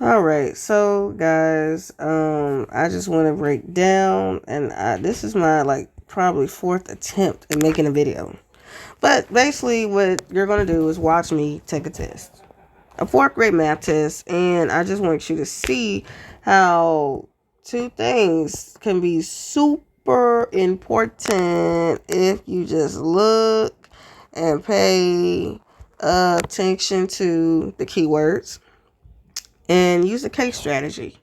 All right, so guys, I just want to break down, and this is my like probably fourth attempt at making a video. But basically, what you're gonna do is watch me take a test, a fourth grade math test, and I just want you to see how two things can be super important if you just look and pay attention to the keywords and use the case strategy,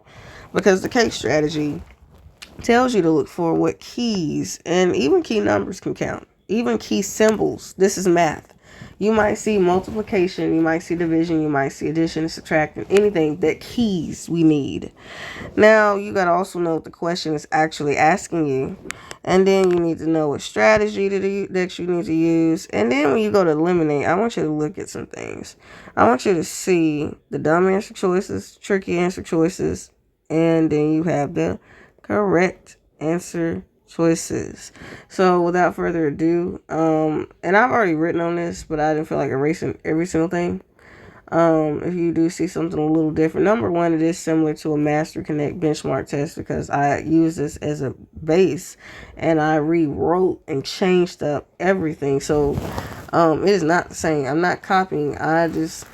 because the case strategy tells you to look for what keys, and even key numbers can count, even key symbols. This is math. You might see multiplication, you might see division, you might see addition and subtraction, anything that keys we need. Now, you got to also know what the question is actually asking you. And then you need to know what strategy that you need to use. And then when you go to eliminate, I want you to look at some things. I want you to see the dumb answer choices, tricky answer choices, and then you have the correct answer choices. So without further ado, and I've already written on this, but I didn't feel like erasing every single thing. If you do see something a little different, number one, it is similar to a Master Connect benchmark test because I use this as a base and I rewrote and changed up everything. So it is not the same. I'm not copying. I just,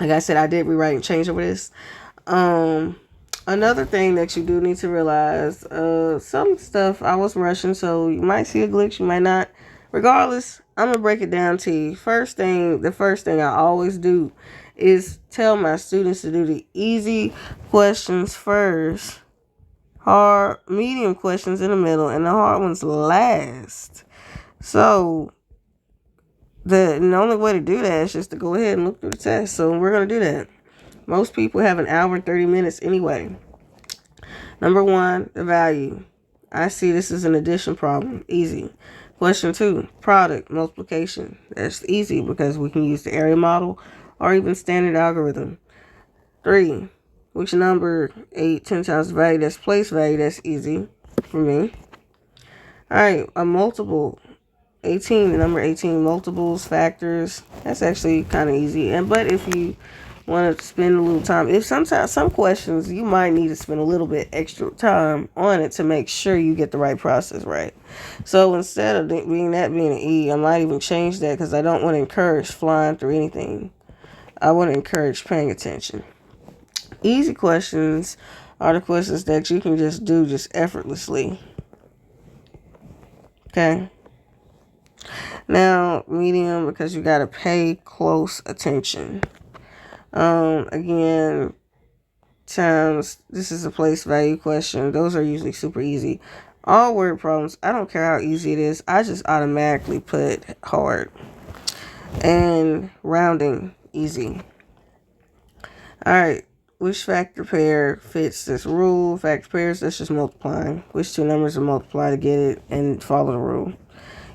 like I said, I did rewrite and change over this. Um, Another thing that you do need to realize, some stuff I was rushing, so you might see a glitch, you might not. Regardless, I'm gonna break it down to you. The first thing I always do is tell my students to do the easy questions first, hard, medium questions in the middle, and the hard ones last. So the only way to do that is just to go ahead and look through the test. So we're gonna do that. Most people have an hour and 30 minutes anyway. Number one, the value. I see this as an addition problem. Easy. Question two, product multiplication. That's easy because we can use the area model or even standard algorithm. Three, which number 8, 10 times the value? That's place value. That's easy for me. All right, a multiple. 18, the number 18, multiples, factors. That's actually kind of easy. But if you want to spend a little time, if sometimes some questions you might need to spend a little bit extra time on it to make sure you get the right process right. So instead of being an E, I might even change that because I don't want to encourage flying through anything. I want to encourage paying attention. Easy questions are the questions that you can just do just effortlessly. Okay. Now, medium, because you got to pay close attention. Again, times, this is a place value question. Those are usually super easy. All word problems, I don't care how easy it is. I just automatically put hard. And rounding, easy. All right. Which factor pair fits this rule? Factor pairs, that's just multiplying. Which two numbers are multiply to get it and follow the rule?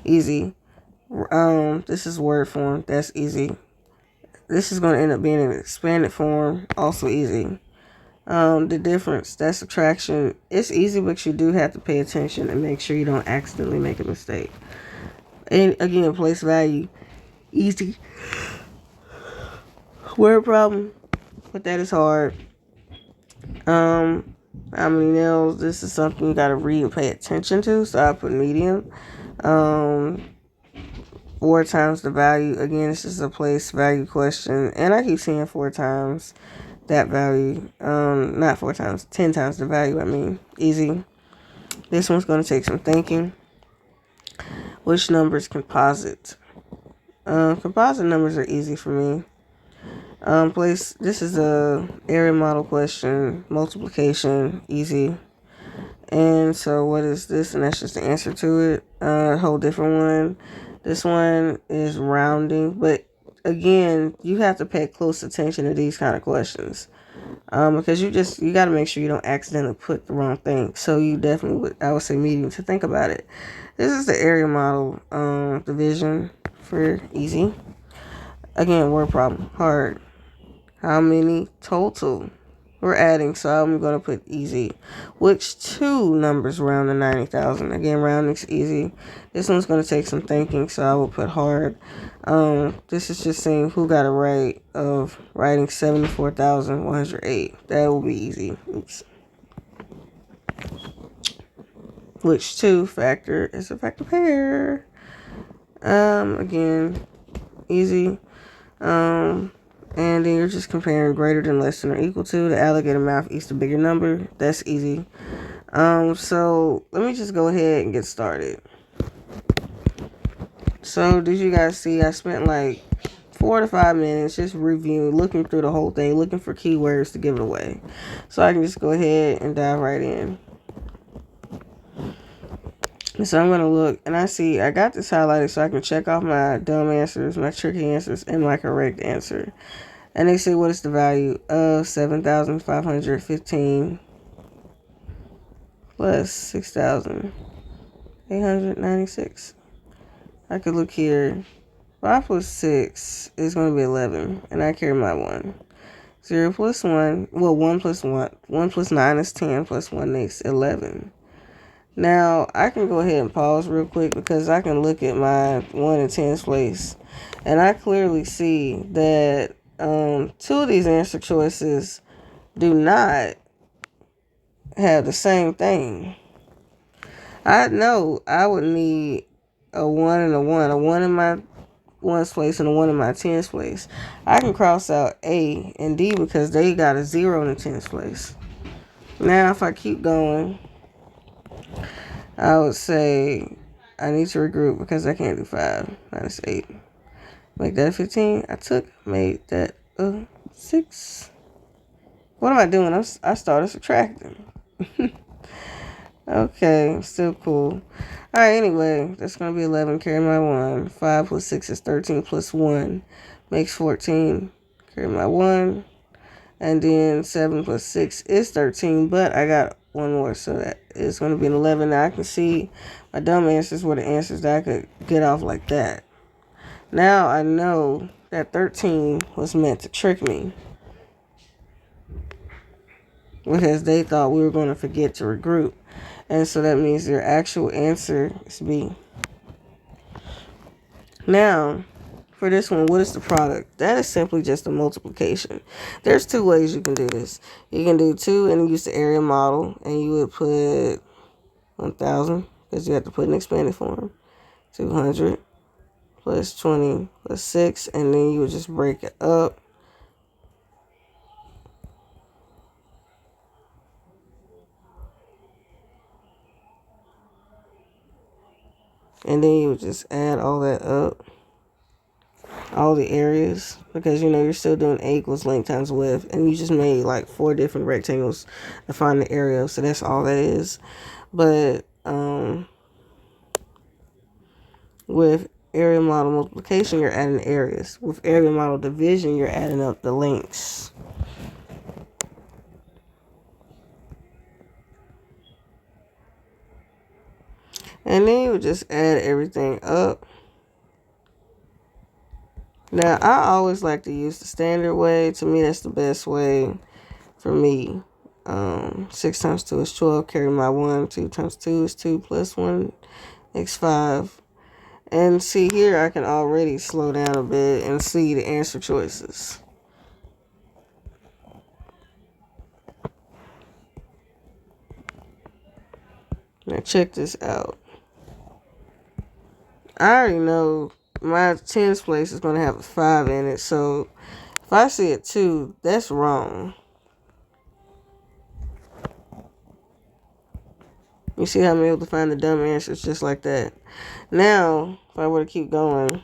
Easy. This is word form. That's easy. This is going to end up being an expanded form. Also easy. The difference, that's subtraction. It's easy, but you do have to pay attention and make sure you don't accidentally make a mistake. And again, place value. Easy. Word problem, but that is hard. How many nails? This is something you got to read and pay attention to. So I put medium. Um, 4 times the value. Again, this is a place value question, and I keep saying 4 times that value. Not 4 times, 10 times the value. I mean, easy. This one's going to take some thinking. Which numbers composite? Composite numbers are easy for me. Place. This is a area model question. Multiplication, easy. And so, what is this? And that's just the answer to it. A whole different one. This one is rounding, but again, you have to pay close attention to these kind of questions. Because you got to make sure you don't accidentally put the wrong thing. So you definitely I would say medium to think about it. This is the area model division for easy. Again, word problem, hard. How many total? We're adding, so I'm going to put easy. Which two numbers round to 90,000? Again, rounding's easy. This one's going to take some thinking, so I will put hard. This is just saying who got it right of writing 74,108. That will be easy. Oops. Which two factor is a factor pair? Again, easy. And then you're just comparing greater than, less than, or equal to. The alligator mouth eats the bigger number. That's easy. So let me just go ahead and get started. So did you guys see I spent like 4 to 5 minutes just reviewing, looking through the whole thing, looking for keywords to give it away. So I can just go ahead and dive right in. So I'm going to look, and I see I got this highlighted so I can check off my dumb answers, my tricky answers, and my correct answer. And they say, what is the value of 7,515 plus 6,896? I could look here. 5 plus 6 is going to be 11, and I carry my 1. 0 plus 1, well, 1 plus 1. 1 plus 9 is 10, plus 1 makes 11. Now, I can go ahead and pause real quick because I can look at my 1 and 10's place. And I clearly see that 2 of these answer choices do not have the same thing. I know I would need a 1 and a 1. A 1 in my 1's place and a 1 in my 10's place. I can cross out A and D because they got a 0 in the 10's place. Now, if I keep going, I would say I need to regroup because I can't do 5 minus 8. Make that a 15. Made that a 6. What am I doing? I started subtracting. Okay, still cool. Alright, anyway, that's going to be 11. Carry my 1. 5 plus 6 is 13 plus 1 makes 14. Carry my 1. And then 7 plus 6 is 13, but I got one more, so that is going to be an 11. Now I can see my dumb answers were the answers that I could get off like that. Now I know that 13 was meant to trick me because they thought we were going to forget to regroup. And so that means their actual answer is B. Now, for this one, what is the product? That is simply just a multiplication. There's 2 ways you can do this. You can do 2 and use the area model, and you would put 1,000 because you have to put an expanded form. 200 plus 20 plus 6, and then you would just break it up. And then you would just add all that up. All the areas, because you're still doing A equals length times width, and you just made like 4 different rectangles to find the area, so that's all that is. But with area model multiplication, you're adding areas. With area model division, you're adding up the lengths. And then you would just add everything up. Now, I always like to use the standard way. To me, that's the best way for me. 6 times 2 is 12. Carry my 1. 2 times 2 is 2 plus 1 makes 5. And see here, I can already slow down a bit and see the answer choices. Now check this out. I already know my 10's place is going to have a 5 in it. So if I see a 2, that's wrong. You see how I'm able to find the dumb answers just like that. Now, if I were to keep going,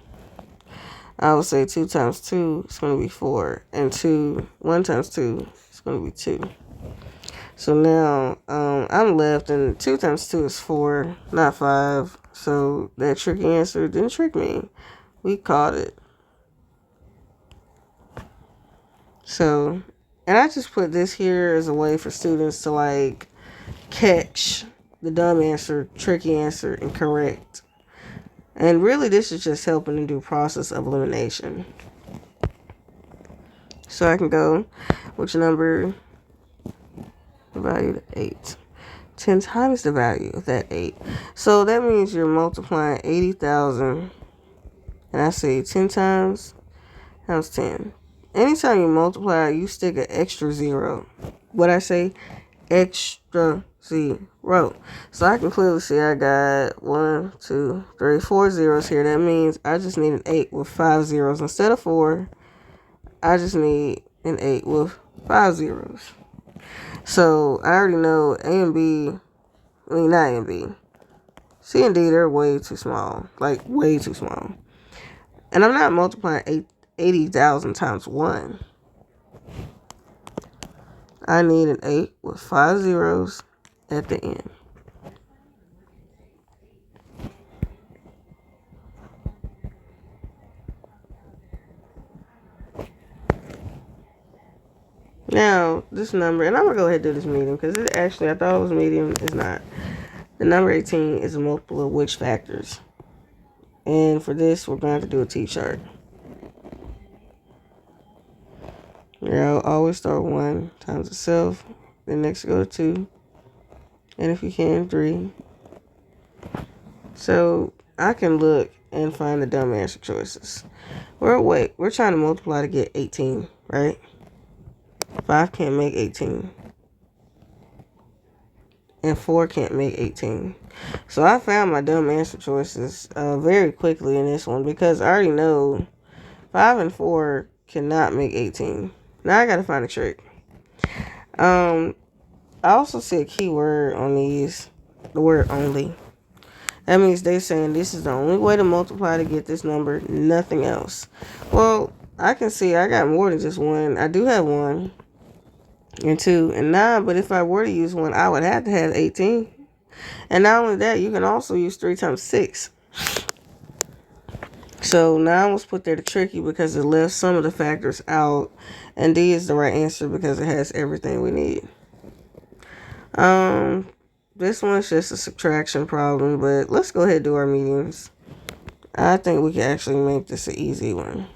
I would say 2 times 2 is going to be 4. And 1 times 2 is going to be 2. So now I'm left, and 2 times 2 is 4, not 5. So that tricky answer didn't trick me. We caught it. So, and I just put this here as a way for students to like catch the dumb answer, tricky answer, and correct. And really, this is just helping to do process of elimination. So I can go, which number the value of 8. 10 times the value of that 8. So that means you're multiplying 80,000. And I say 10 times 10. Anytime you multiply, you stick an extra zero. What I say? Extra zero. So I can clearly see I got 1, 2, 3, 4 zeros here. That means I just need an 8 with 5 zeros. Instead of 4, I just need an 8 with 5 zeros. So I already know A and B, not A and B. C and D, they're way too small. Like, way too small. And I'm not multiplying 80,000 times 1. I need an 8 with 5 zeros at the end. Now, this number, and I'm going to go ahead and do this medium because it actually, I thought it was medium. It's not. The number 18 is a multiple of which factors? And for this, we're going to have to do a T-chart. Always start 1 times itself. Then next go to 2. And if you can, 3. So I can look and find the dumb answer choices. We're trying to multiply to get 18, right? 5 can't make 18. And 4 can't make 18. So I found my dumb answer choices very quickly in this one because I already know 5 and 4 cannot make 18. Now I gotta find a trick. I also see a keyword on these, the word only. That means they're saying this is the only way to multiply to get this number, nothing else. Well, I can see I got more than just 1. I do have 1 and 2 and 9, but if I were to use 1, I would have to have 18. And not only that, you can also use 3 times 6. So 9 was put there to trick you because it left some of the factors out. And D is the right answer because it has everything we need. This one's just a subtraction problem, but let's go ahead and do our medians. I think we can actually make this an easy one.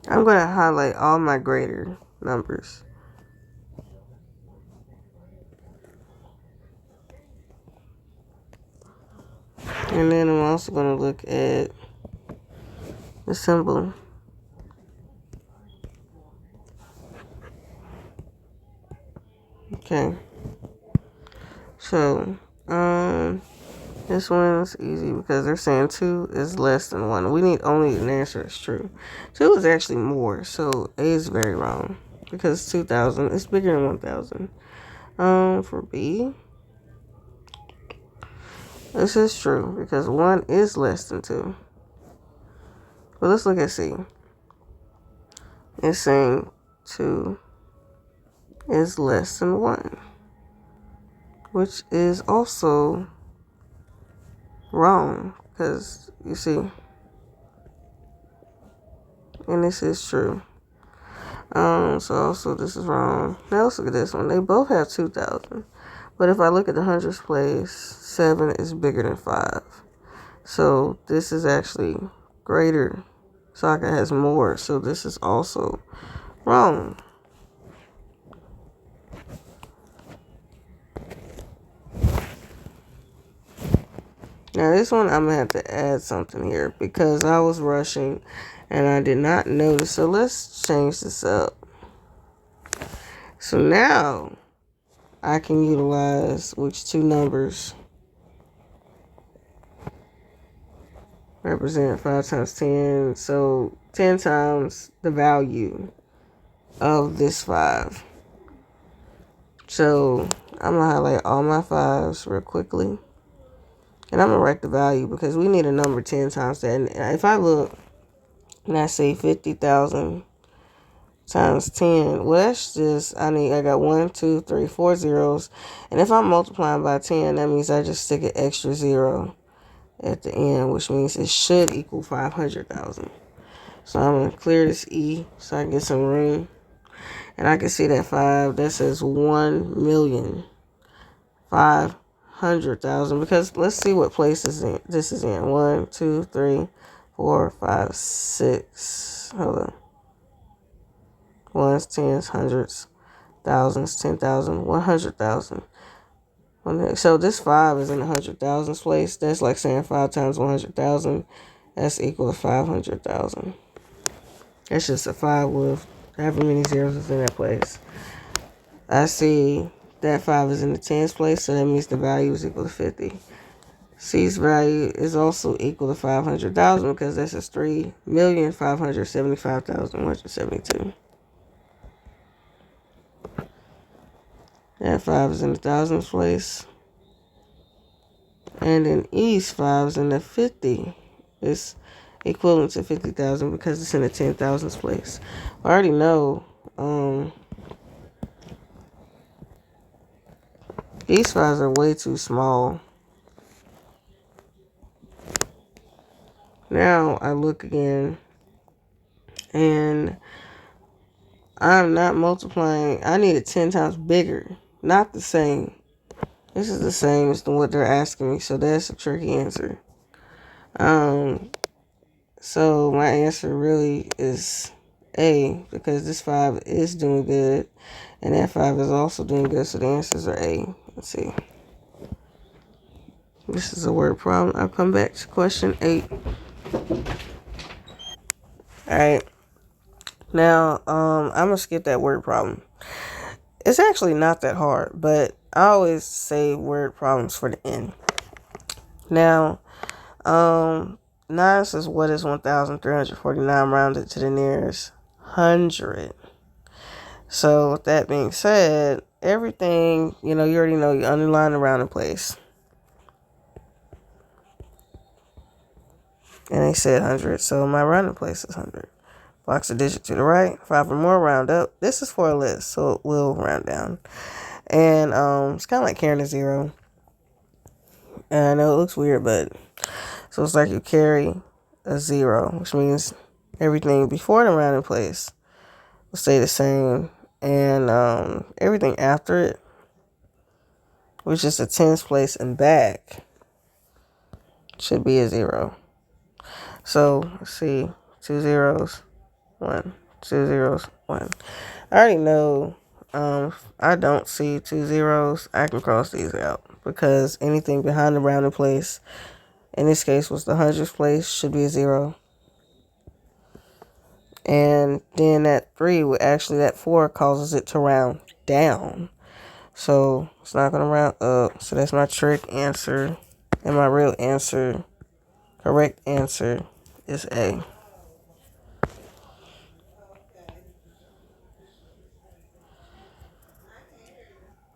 I'm going to highlight all my greater numbers. And then I'm also going to look at the symbol Okay. So, this one's easy because they're saying 2 is less than 1. We need only an answer that's true. 2 is actually more, so A is very wrong because 2,000 is bigger than 1,000. For B, this is true because 1 is less than 2. But let's look at C. It's saying 2 is less than 1, which is also wrong because you see, and this is true. So also this is wrong. Now let's look at this one. They both have 2,000, but if I look at the hundreds place, 7 is bigger than 5. So this is actually greater. Sokka has more, so this is also wrong. Now this one I'm going to have to add something here because I was rushing and I did not notice. So let's change this up. So now I can utilize which 2 numbers represent 5 times 10. So 10 times the value of this 5. So I'm going to highlight all my 5s real quickly. And I'm going to write the value because we need a number 10 times that. And if I look and I say 50,000 times 10, well, that's just, I got 1, 2, 3, 4 zeros. And if I'm multiplying by 10, that means I just stick an extra 0 at the end, which means it should equal 500,000. So I'm going to clear this E so I can get some room. And I can see that 5, that says 1,500,000 because let's see what place this is in. 1, 2, 3, 4, 5, 6. Hold on. Ones, tens, hundreds, thousands, 10,000, 100,000. So this 5 is in the 100,000s place. That's like saying 5 times 100,000. That's equal to 500,000. That's just a 5 with however many zeros is in that place. I see that 5 is in the tens place, so that means the value is equal to 50. C's value is also equal to 500,000 because this is 3,575,172. That 5 is in the thousands place. And then E's 5 is in the 50. It's equivalent to 50,000 because it's in the 10,000s place. I already know these 5s are way too small. Now I look again and I'm not multiplying. I need it 10 times bigger, not the same. This is the same as what they're asking me, so that's a tricky answer. So my answer really is A because this 5 is doing good and that 5 is also doing good, so the answers are A. Let's see. This is a word problem. I'll come back to question 8. Alright. Now, I'm going to skip that word problem. It's actually not that hard, but I always say word problems for the end. Now, 9 says, what is 1,349 rounded to the nearest 100? So, with that being said, everything, you already know you underline the rounding place. And they said 100, so my rounding place is 100. Box a digit to the right, 5 or more, round up. This is for a list, so it will round down. And it's kind of like carrying a 0. And I know it looks weird, but so it's like you carry a 0, which means everything before the rounding place will stay the same. And everything after it, which is the tens place and back, should be a 0. So let's see, 2 zeros, 1, 2 zeros, 1. I already know I don't see 2 zeros. I can cross these out because anything behind the rounding place, in this case was the hundredths place, should be a 0. And then that 3 would actually, that 4 causes it to round down. So it's not going to round up. So that's my trick answer. And my real answer, correct answer, is A.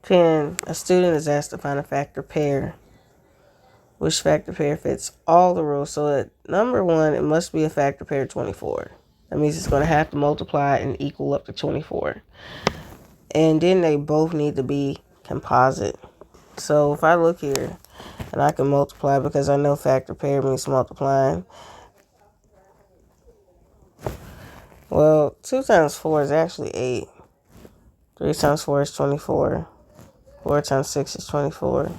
10. A student is asked to find a factor pair. Which factor pair fits all the rules? So at number 1, it must be a factor pair 24. That means it's going to have to multiply and equal up to 24. And then they both need to be composite. So if I look here and I can multiply, because I know factor pair means multiplying. Well, 2 times 4 is actually 8. 3 times 4 is 24. 4 times 6 is 24.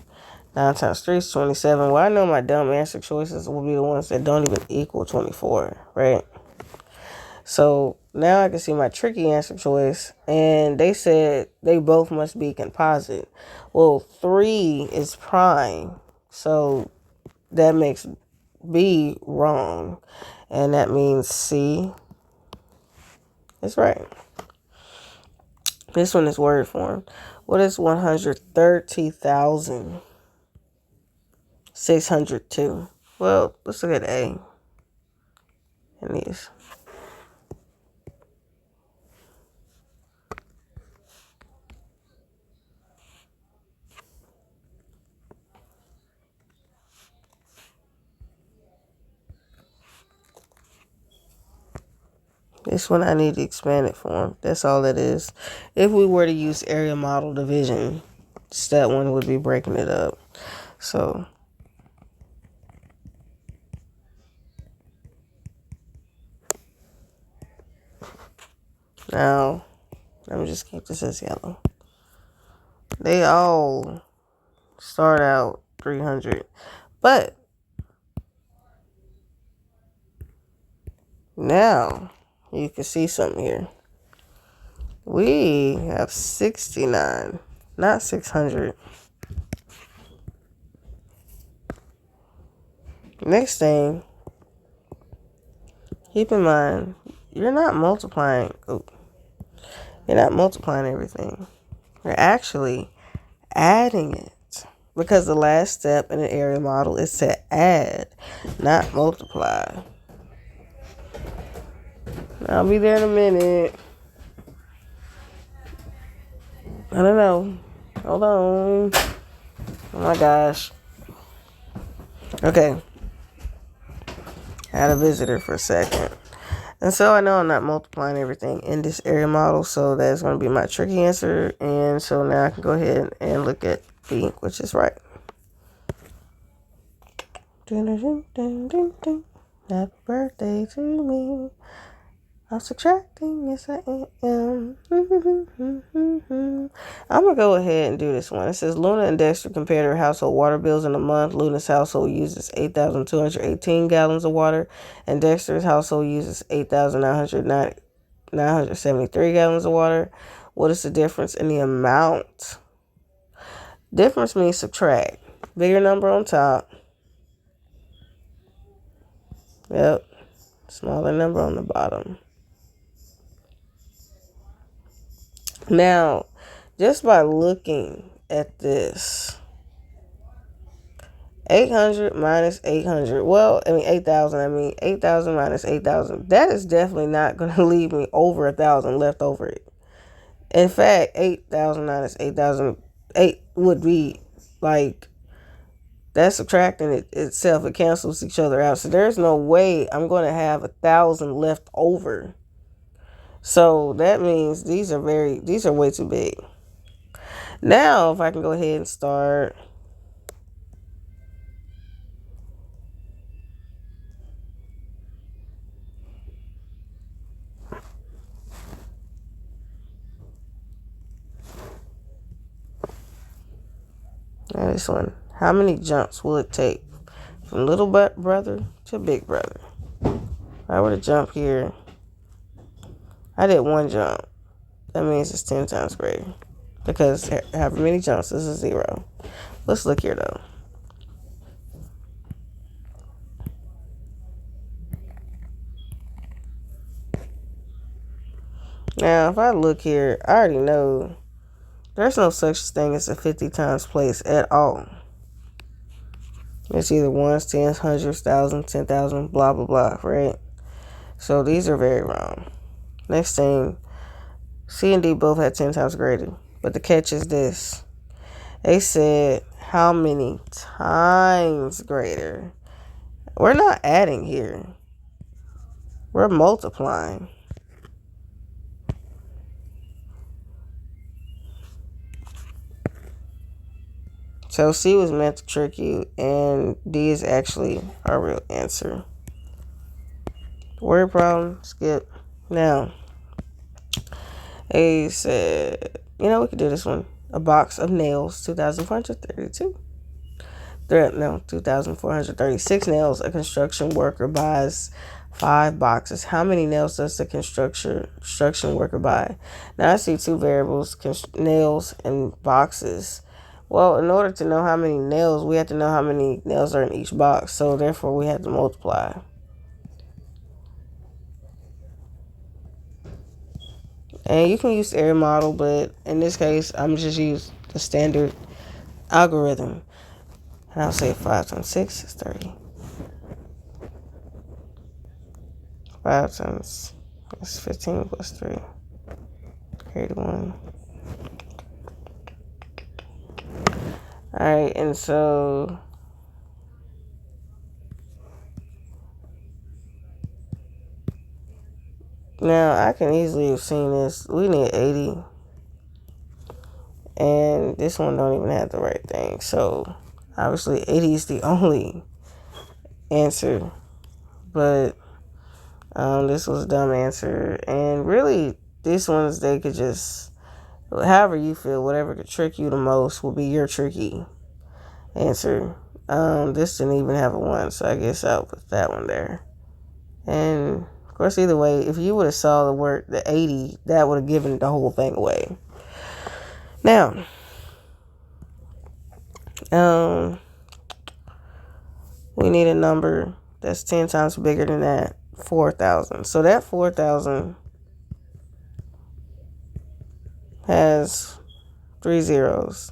9 times 3 is 27. Well, I know my dumb answer choices will be the ones that don't even equal 24, right? So now I can see my tricky answer choice, and they said they both must be composite. Well, 3 is prime, so that makes B wrong, and that means C is right. This one is word form. What is 130,602? Well, let's look at A in these. This one I need the expanded form. That's all that is. If we were to use area model division, step 1 would be breaking it up. So now, let me just keep this as yellow. They all start out 300. But now you can see something here. We have 69, not 600. Next thing, keep in mind, you're not multiplying. You're not multiplying everything. You're actually adding it, because the last step in an area model is to add, not multiply. I'll be there in a minute. I don't know. Hold on. Oh my gosh. Okay. I had a visitor for a second. And so I know I'm not multiplying everything in this area model, so that's going to be my tricky answer. And so now I can go ahead and look at B, which is right. Happy birthday to me. I'm subtracting, yes I am. I'm going to go ahead and do this one. It says Luna and Dexter compare their household water bills in a month. Luna's household uses 8,218 gallons of water, and Dexter's household uses 8,973 gallons of water. What is the difference in the amount? Difference means subtract. Bigger number on top. Yep. Smaller number on the bottom. Now, just by looking at this, 800 minus 800, well, 8,000, 8,000 minus 8,000, that is definitely not going to leave me over 1,000 left over it. In fact, 8,000 minus 8,000, 8 would be like, that's subtracting it itself. It cancels each other out. So there's no way I'm going to have 1,000 left over. So that means these are way too big. Now, if I can go ahead and start. Now this one. How many jumps will it take from little brother to big brother? If I were to jump here, I did 1 jump. That means it's 10 times greater. Because however many jumps is a 0. Let's look here though. Now, if I look here, I already know There's no such thing as a 50 times place at all. It's either ones, tens, hundreds, thousands, 10,000, blah, blah, blah, right? So these are very wrong. Next thing, C and D both had 10 times greater. But the catch is this. They said how many times greater. We're not adding here. We're multiplying. So C was meant to trick you, and D is actually our real answer. Word problem, skip. Now, A said, we could do this one. A box of nails, 2,432. 2,436 nails. A construction worker buys 5 boxes. How many nails does the construction worker buy? Now I see 2 variables, nails and boxes. Well, in order to know how many nails, we have to know how many nails are in each box. So therefore, we have to multiply. And you can use the area model, but in this case, I'm just use the standard algorithm. And I'll say 5 times 6 is 30. 5 times that's 15 plus 3. 81. Alright, and so now I can easily have seen this. We need 80. And this one don't even have the right thing. So obviously 80 is the only answer. But this was a dumb answer. And really, these ones, they could just, however you feel, whatever could trick you the most will be your tricky answer. This didn't even have a 1, so I guess I'll put that one there. And of course, either way, if you would have saw the 80, that would have given the whole thing away. Now, we need a number that's 10 times bigger than that, 4,000. So that 4,000 has 3 zeros.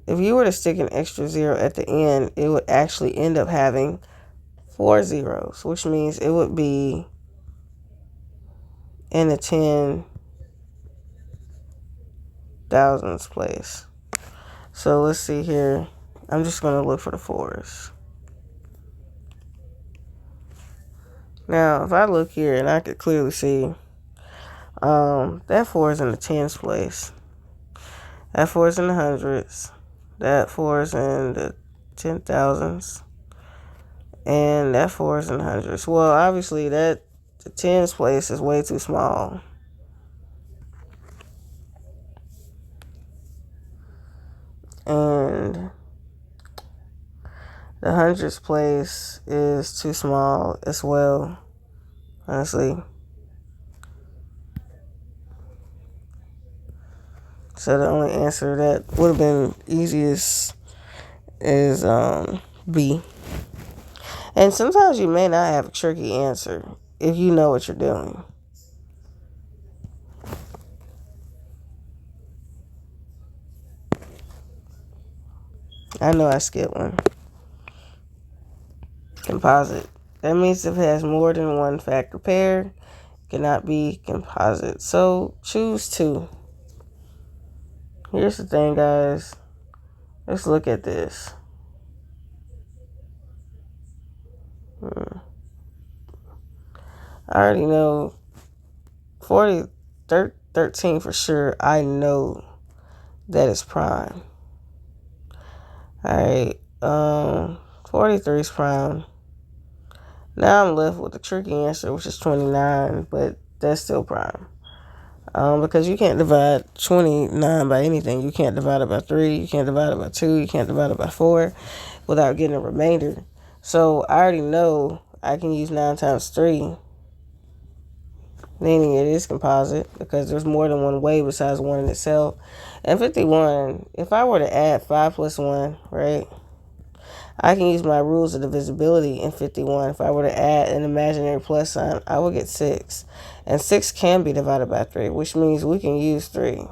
If you were to stick an extra 0 at the end, it would actually end up having 4 zeros, which means it would be in the 10,000s place. So let's see here. I'm just going to look for the 4s. Now, if I look here and I could clearly see that 4 is in the 10s place. That 4 is in the hundreds. That 4 is in the 10,000s. And that 4 is in the hundreds. Well, obviously, the 10s place is way too small. And the hundreds place is too small as well, honestly. So the only answer that would have been easiest is B. And sometimes you may not have a tricky answer if you know what you're doing. I know I skipped one. Composite. That means if it has more than one factor pair, it cannot be composite. So choose 2. Here's the thing, guys. Let's look at this. I already know 13 for sure. I know that is prime. Alright, 43 is prime. Now I'm left with the tricky answer, which is 29, but that's still prime. Because you can't divide 29 by anything. You can't divide it by 3, you can't divide it by 2, you can't divide it by 4 without getting a remainder. So I already know I can use 9 times 3, meaning it is composite because there's more than one way besides 1 in itself. And 51, if I were to add 5 plus 1, right, I can use my rules of divisibility in 51. If I were to add an imaginary plus sign, I would get 6. And 6 can be divided by 3, which means we can use 3.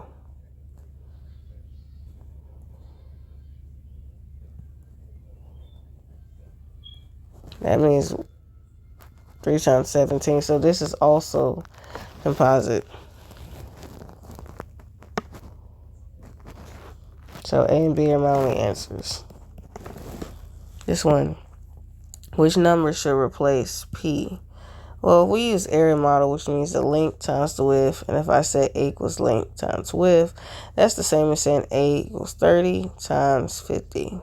That means 3 times 17. So this is also composite. So A and B are my only answers. This one. Which number should replace P? Well, if we use area model, which means the length times the width, and if I say A equals length times width, that's the same as saying A equals 30 times 50.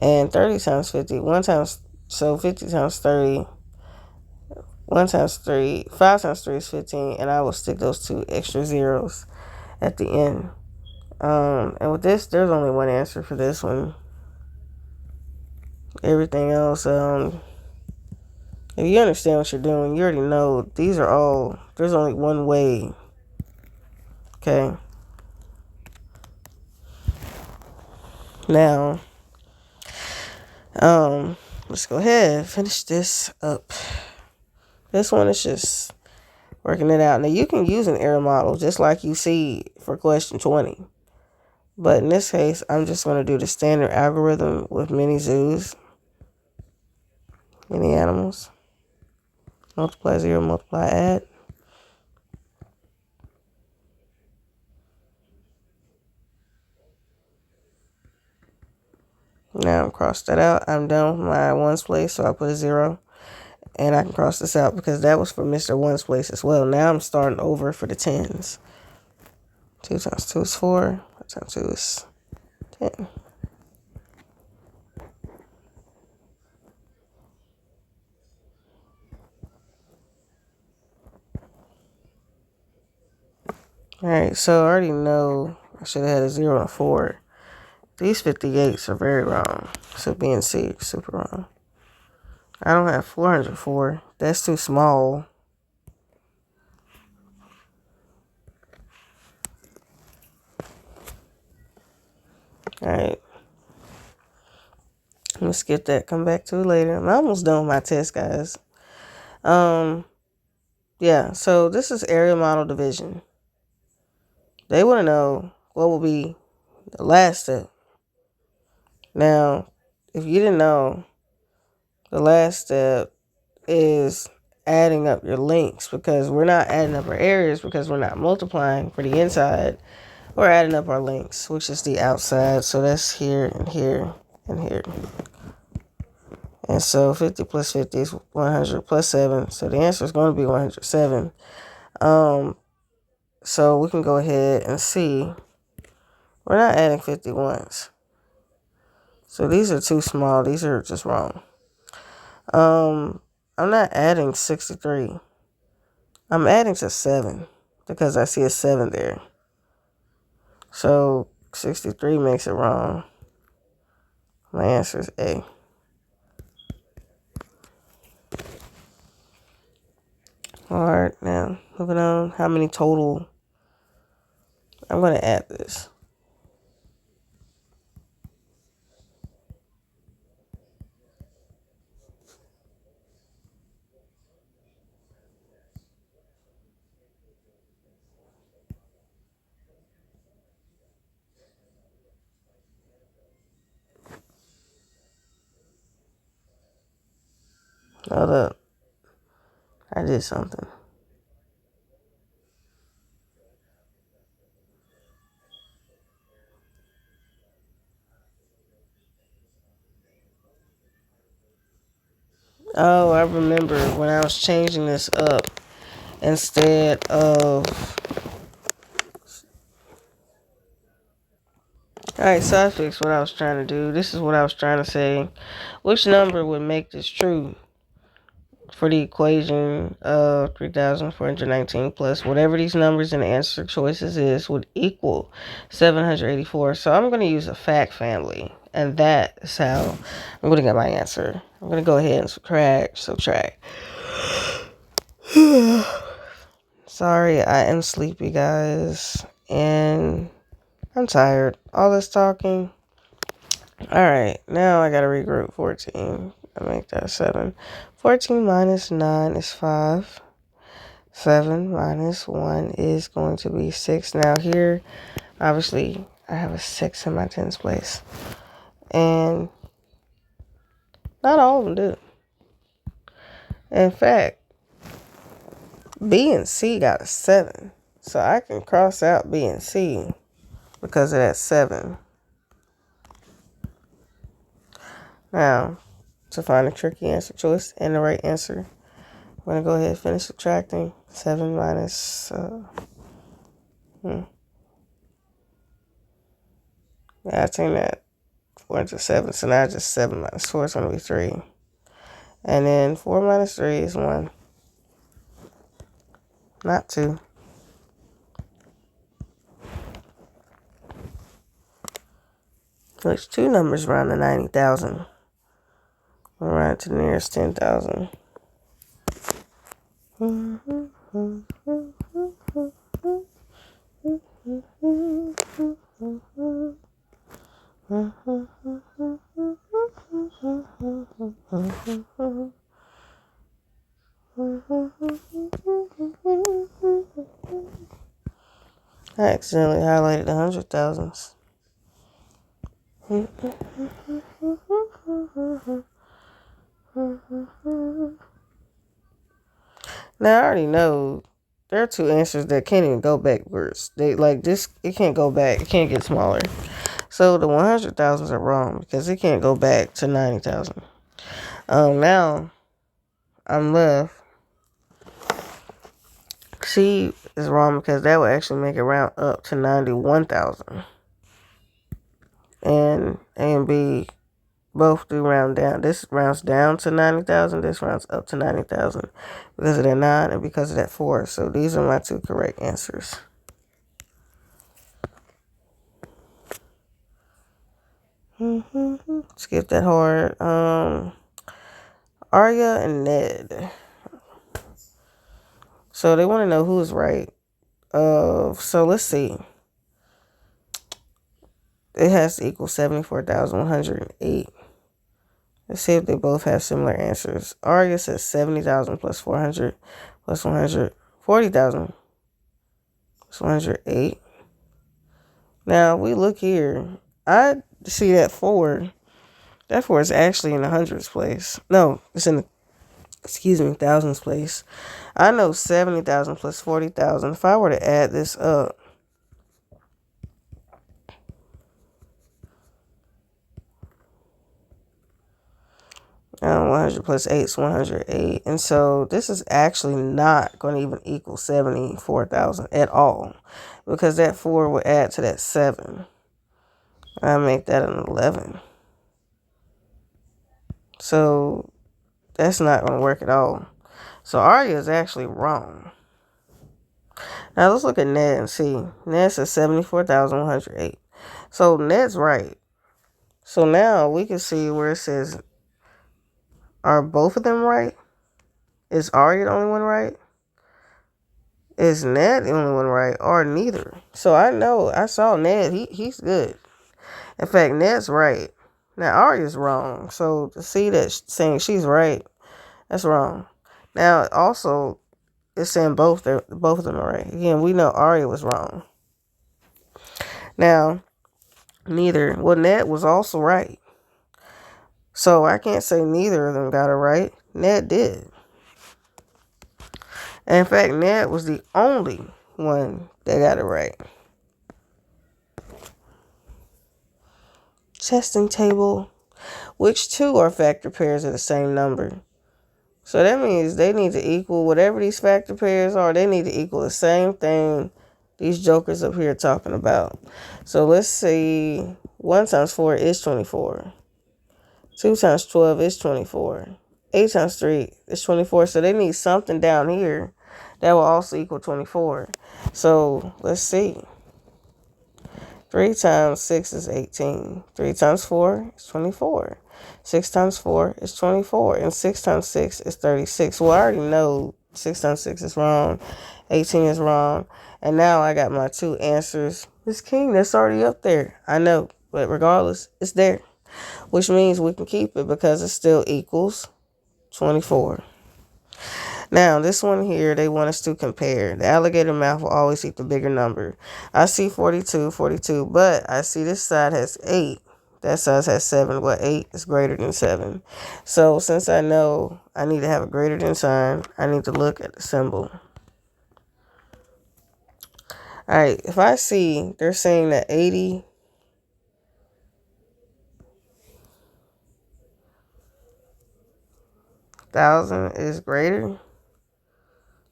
And 30 times 50, so 50 times 30, 1 times 3, 5 times 3 is 15, and I will stick those 2 extra zeros at the end. And with this, there's only one answer for this one. Everything else, if you understand what you're doing, you already know these are all, there's only one way. Okay. Now, let's go ahead and finish this up. This one is just working it out. Now, you can use an error model just like you see for question 20. But in this case, I'm just going to do the standard algorithm with many zoos, many animals. Multiply 0, multiply, add. Now I'm cross that out. I'm done with my ones place, so I put a 0. And I can cross this out because that was for Mr. One's place as well. Now I'm starting over for the tens. 2 times 2 is 4. 4 times 2 is 10. Alright, so I already know I should have had a 0 and a 4. These 58s are very wrong. So B and C are super wrong. I don't have 404. That's too small. Alright. I'm gonna skip that. Come back to it later. I'm almost done with my test, guys. Yeah, so this is area model division. They want to know what will be the last step. Now, if you didn't know, the last step is adding up your links, because we're not adding up our areas because we're not multiplying for the inside. We're adding up our links, which is the outside. So that's here and here and here. And so 50 plus 50 is 100 plus 7. So the answer is going to be 107. So we can go ahead and see. We're not adding 51s. So these are too small. These are just wrong. I'm not adding 63. I'm adding to 7 because I see a 7 there. So 63 makes it wrong. My answer is A. Alright, now moving on. How many total? I'm going to add this. Hold up. I did something. Oh, I remember when I was changing this up. Instead of... Alright, so I fixed what I was trying to do. This is what I was trying to say. Which number would make this true? For the equation of 3,419 plus whatever these numbers in the answer choices is would equal 784. So I'm going to use a fact family. And that is how I'm going to get my answer. I'm going to go ahead and subtract. Sorry, I am sleepy, guys. And I'm tired. All this talking. Alright, now I got to regroup. 14. I make that 7. 14 minus 9 is 5. 7 minus 1 is going to be 6. Now here, obviously, I have a 6 in my tens place. And not all of them do. In fact, B and C got a 7. So I can cross out B and C because of that 7. Now, to find a tricky answer choice and the right answer, I'm going to go ahead and finish subtracting. 7 minus... Yeah, I think that 4 into 7. So now just 7 minus 4 is going to be 3. And then 4 minus 3 is 1. Not 2. Which 2 numbers round to 90,000? We'll round to the nearest 10,000. I accidentally highlighted the 100,000s. Now I already know there are 2 answers that can't even go backwards. They like this. It can't go back. It can't get smaller. So the 100,000s are wrong because it can't go back to 90,000. Now I'm left. C is wrong because that would actually make it round up to 91,000. And A and B both do round down. This rounds down to 90,000. This rounds up to 90,000 because of that 9 and because of that 4. So these are my 2 correct answers. Skip that hard. Arya and Ned. So they want to know who's right. So let's see. It has to equal 74,108. Let's see if they both have similar answers. Arya says 70,000 plus 400 plus 100. 40,000 plus 108. Now we look here. I see that 4. That 4 is actually in the hundreds place. No, it's in the, thousands place. I know 70,000 plus 40,000. If I were to add this up, 100 plus 8 is 108. And so this is actually not going to even equal 74,000 at all. Because that 4 would add to that 7. I make that an 11. So that's not going to work at all. So Arya is actually wrong. Now let's look at Ned and see. Ned says 74,108. So Ned's right. So now we can see where it says, are both of them right? Is Arya the only one right? Is Ned the only one right? Or neither? So I know, I saw Ned. He's good. In fact, Ned's right. Now Arya's wrong. So to see that saying she's right, that's wrong. Now also, it's saying both of them are right. Again, we know Arya was wrong. Now, neither. Well, Ned was also right. So I can't say neither of them got it right. Ned did. And in fact, Ned was the only one that got it right. Testing table. Which 2 are factor pairs of the same number? So that means they need to equal whatever these factor pairs are. They need to equal the same thing these jokers up here are talking about. So let's see. 1 times 4 is 24. 2 times 12 is 24. 8 times 3 is 24. So they need something down here that will also equal 24. So let's see. 3 times 6 is 18. 3 times 4 is 24. 6 times 4 is 24. And 6 times 6 is 36. Well, I already know 6 times 6 is wrong. 18 is wrong. And now I got my 2 answers. Miss King, that's already up there. I know. But regardless, it's there. Which means we can keep it because it still equals 24. Now, this one here, they want us to compare. The alligator mouth will always eat the bigger number. I see 42, but I see this side has 8. That size has 7. Well, 8 is greater than 7. So since I know I need to have a greater than sign, I need to look at the symbol. All right, if I see they're saying that 80,000 is greater,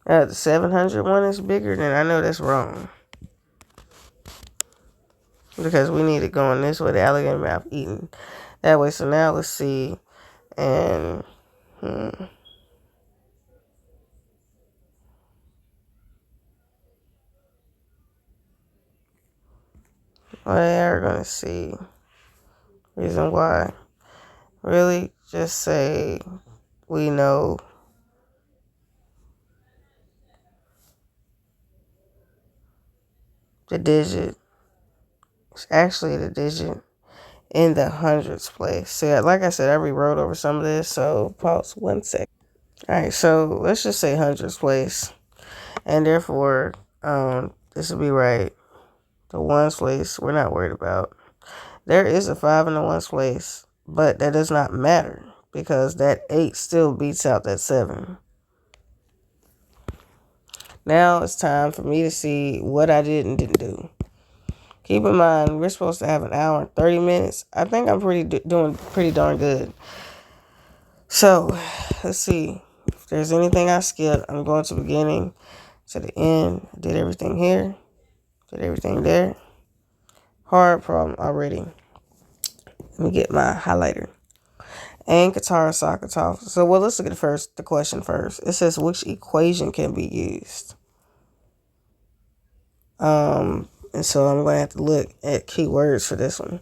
the 700 one is bigger, then I know that's wrong. Because we need it going this way, the alligator mouth eating that way. So now let's see. And we're going to see. Reason why. Really, just say we know the digit. It's actually the digit in the hundreds place. So like I said, I rewrote over some of this, so pause 1 second. All right, so let's just say hundreds place, and therefore this will be right. The ones place we're not worried about. There is a 5 in the ones place, but that does not matter because that 8 still beats out that 7. Now it's time for me to see what I did and didn't do. Keep in mind, we're supposed to have an hour and 30 minutes. I think I'm doing pretty darn good. So, let's see. If there's anything I skipped, I'm going to the beginning to the end. I did everything here. Did everything there. Hard problem already. Let me get my highlighter. And Katara Sakatov. So, well, let's look at the question first. It says, which equation can be used? And so I'm going to have to look at keywords for this one.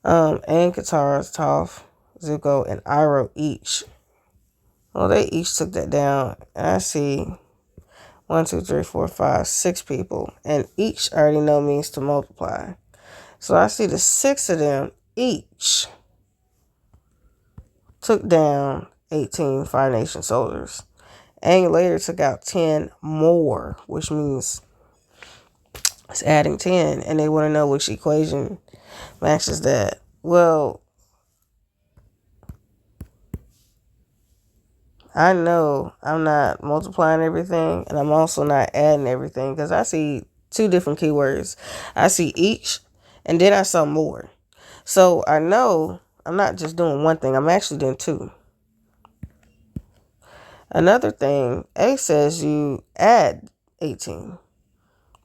And Katara, Toph, Zuko, and Iroh each. Well, they each took that down. And I see 1, 2, 3, 4, 5, 6 people. And each I already know means to multiply. So I see the 6 of them each took down 18 Fire Nation soldiers. And later took out 10 more, which means it's adding 10. And they want to know which equation matches that. Well, I know I'm not multiplying everything, and I'm also not adding everything because I see 2 different keywords. I see each, and then I saw more. So I know I'm not just doing one thing. I'm actually doing 2. Another thing, A says you add 18,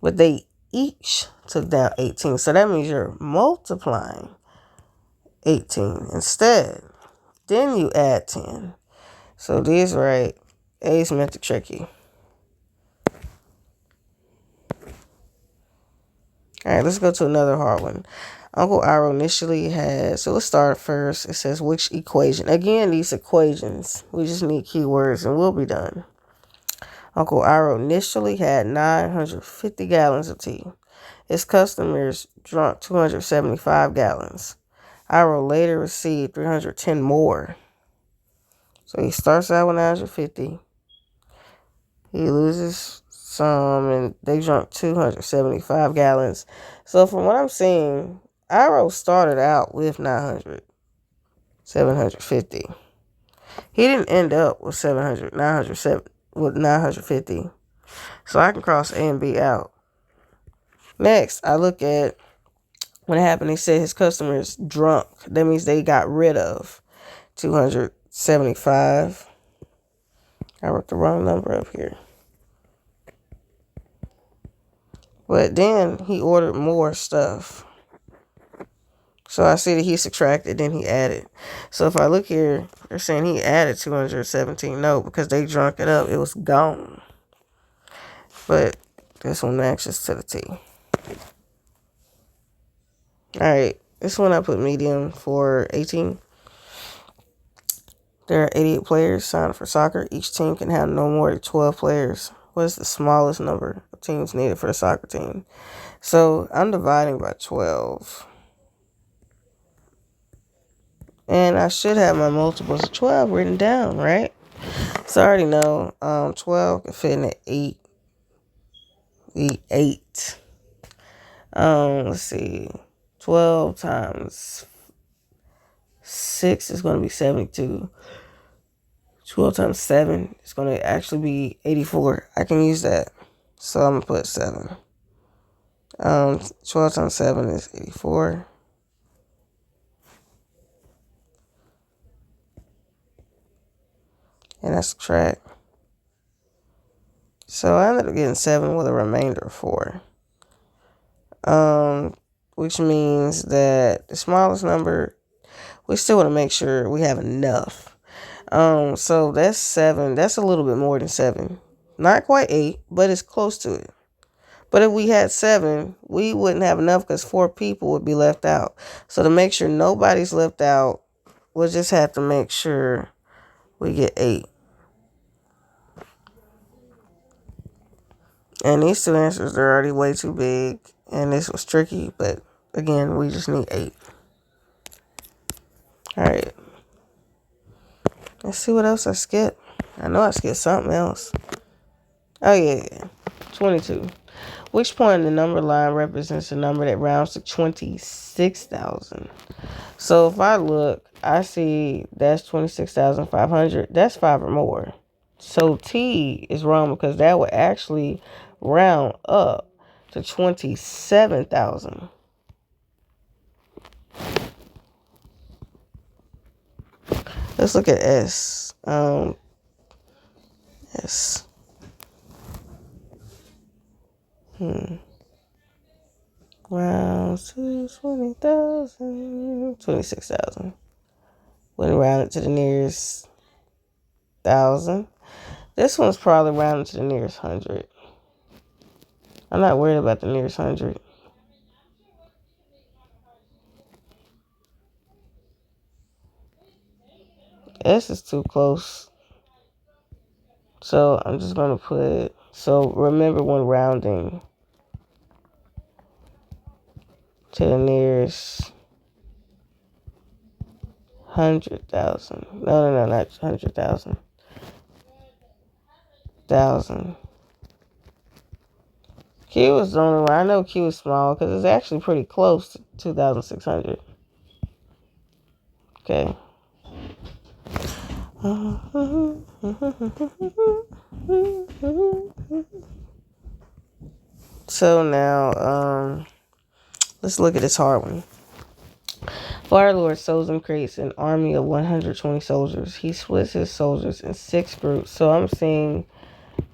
but they each took down 18. So that means you're multiplying 18 instead. Then you add 10. So D is right. A is meant to trick you. All right, let's go to another hard one. Uncle Iroh initially had, so let's start first. It says, which equation? Again, these equations, we just need keywords and we'll be done. Uncle Iroh initially had 950 gallons of tea. His customers drank 275 gallons. Iroh later received 310 more. So he starts out with 950. He loses some, and they drank 275 gallons. So from what I'm seeing, Iroh started out with 750. He didn't end up with 950. So I can cross A and B out. Next, I look at what happened. He said his customers drunk. That means they got rid of 275. I wrote the wrong number up here. But then he ordered more stuff. So I see that he subtracted, then he added. So if I look here, they're saying he added 217. No, because they drunk it up. It was gone. But this one matches to the T. Alright, this one I put medium for 18. There are 88 players signed up for soccer. Each team can have no more than 12 players. What is the smallest number of teams needed for a soccer team? So I'm dividing by 12. And I should have my multiples of 12 written down, right? So I already know 12 can fit in at 8. 8. Let's see. 12 times 6 is going to be 72. 12 times 7 is going to actually be 84. I can use that. So I'm going to put 7. 12 times 7 is 84. And I subtract. So I ended up getting 7 with a remainder of 4. Which means that the smallest number, we still want to make sure we have enough. So that's 7. That's a little bit more than 7. Not quite 8, but it's close to it. But if we had 7, we wouldn't have enough because 4 people would be left out. So to make sure nobody's left out, we'll just have to make sure we get 8. And these two answers are already way too big. And this was tricky, but again, we just need 8. Alright. Let's see what else I skipped. I know I skipped something else. Oh yeah. 22. Which point in the number line represents a number that rounds to 26,000? So if I look, I see that's 26,500. That's 5 or more. So T is wrong because that would actually round up to 27,000. Let's look at S. S. Round to 20,000. 26,000. Wouldn't round it to the nearest 1,000. This one's probably rounded to the nearest 100. I'm not worried about the nearest 100. S is too close. So I'm just going to put, so remember when rounding to the nearest 100,000. No, not 100,000. 1,000. Q is the only one. I know Q is small because it's actually pretty close to 2,600. Okay. So now, let's look at this hard one. Fire Lord Sozin creates an army of 120 soldiers. He splits his soldiers in 6 groups. So I'm seeing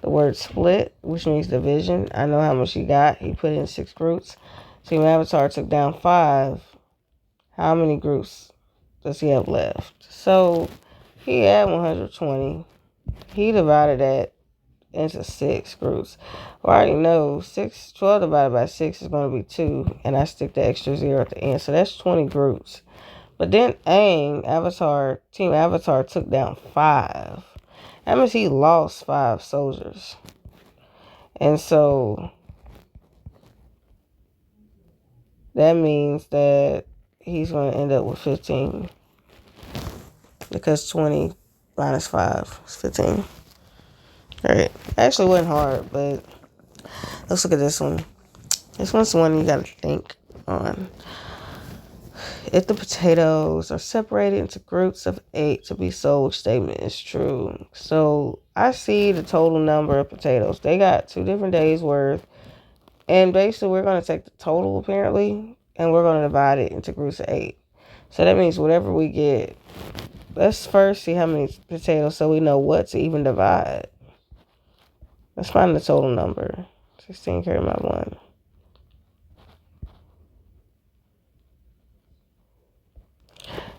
the word split, which means division. I know how much he got. He put it in 6 groups. Team Avatar took down 5. How many groups does he have left? So he had 120. He divided that into 6 groups. Well, I already know 12 divided by 6 is going to be 2. And I stick the extra 0 at the end. So that's 20 groups. But then Aang, Team Avatar took down 5. That means he lost 5 soldiers. And so that means that he's going to end up with 15. Because 20 minus 5 is 15. Alright. Actually, it wasn't hard, but let's look at this one. This one's the one you got to think on. If the potatoes are separated into groups of 8 to be sold, statement is true. So I see the total number of potatoes. They got 2 different days worth. And basically we're going to take the total apparently. And we're going to divide it into groups of 8. So that means whatever we get. Let's first see how many potatoes so we know what to even divide. Let's find the total number. 16 carry my 1.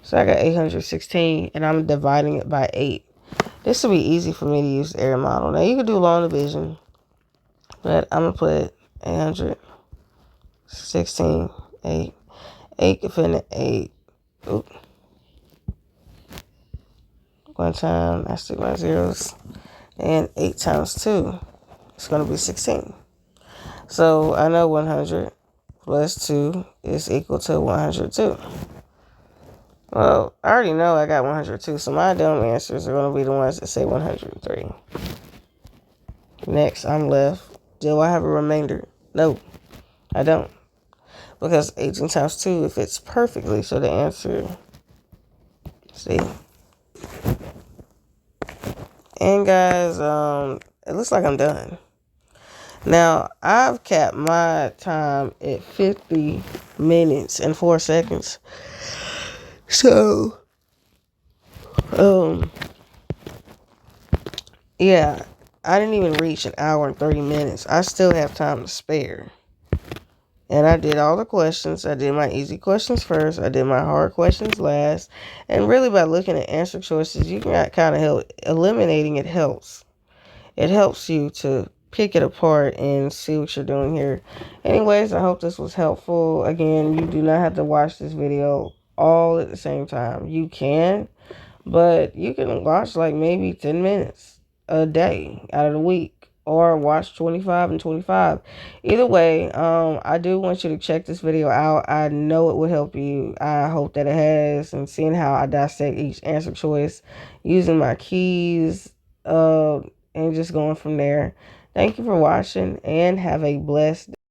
So I got 816, and I'm dividing it by 8. This will be easy for me to use the area model. Now, you can do long division, but I'm going to put 816, 8. 8 can fit in 8. Oop. One time, I stick my zeros. And 8 times 2, it's going to be 16. So I know 100 plus 2 is equal to 102. Well, I already know I got 102, so my dumb answers are going to be the ones that say 103. Next, I'm left. Do I have a remainder? No, I don't. Because 18 times 2, it fits perfectly, so the answer See? And guys, it looks like I'm done. Now, I've capped my time at 50 minutes and 4 seconds. So, yeah, I didn't even reach an hour and 30 minutes. I still have time to spare. And I did all the questions. I did my easy questions first. I did my hard questions last. And really, by looking at answer choices, you can kind of help. Eliminating it helps. It helps you to pick it apart and see what you're doing here. Anyways, I hope this was helpful. Again, you do not have to watch this video all at the same time. You can, but you can watch like maybe 10 minutes a day out of the week, or watch 25 and 25. Either way, I do want you to check this video out. I know it will help you. I hope that it has. And seeing how I dissect each answer choice using my keys, and just going from there. Thank you for watching and have a blessed day.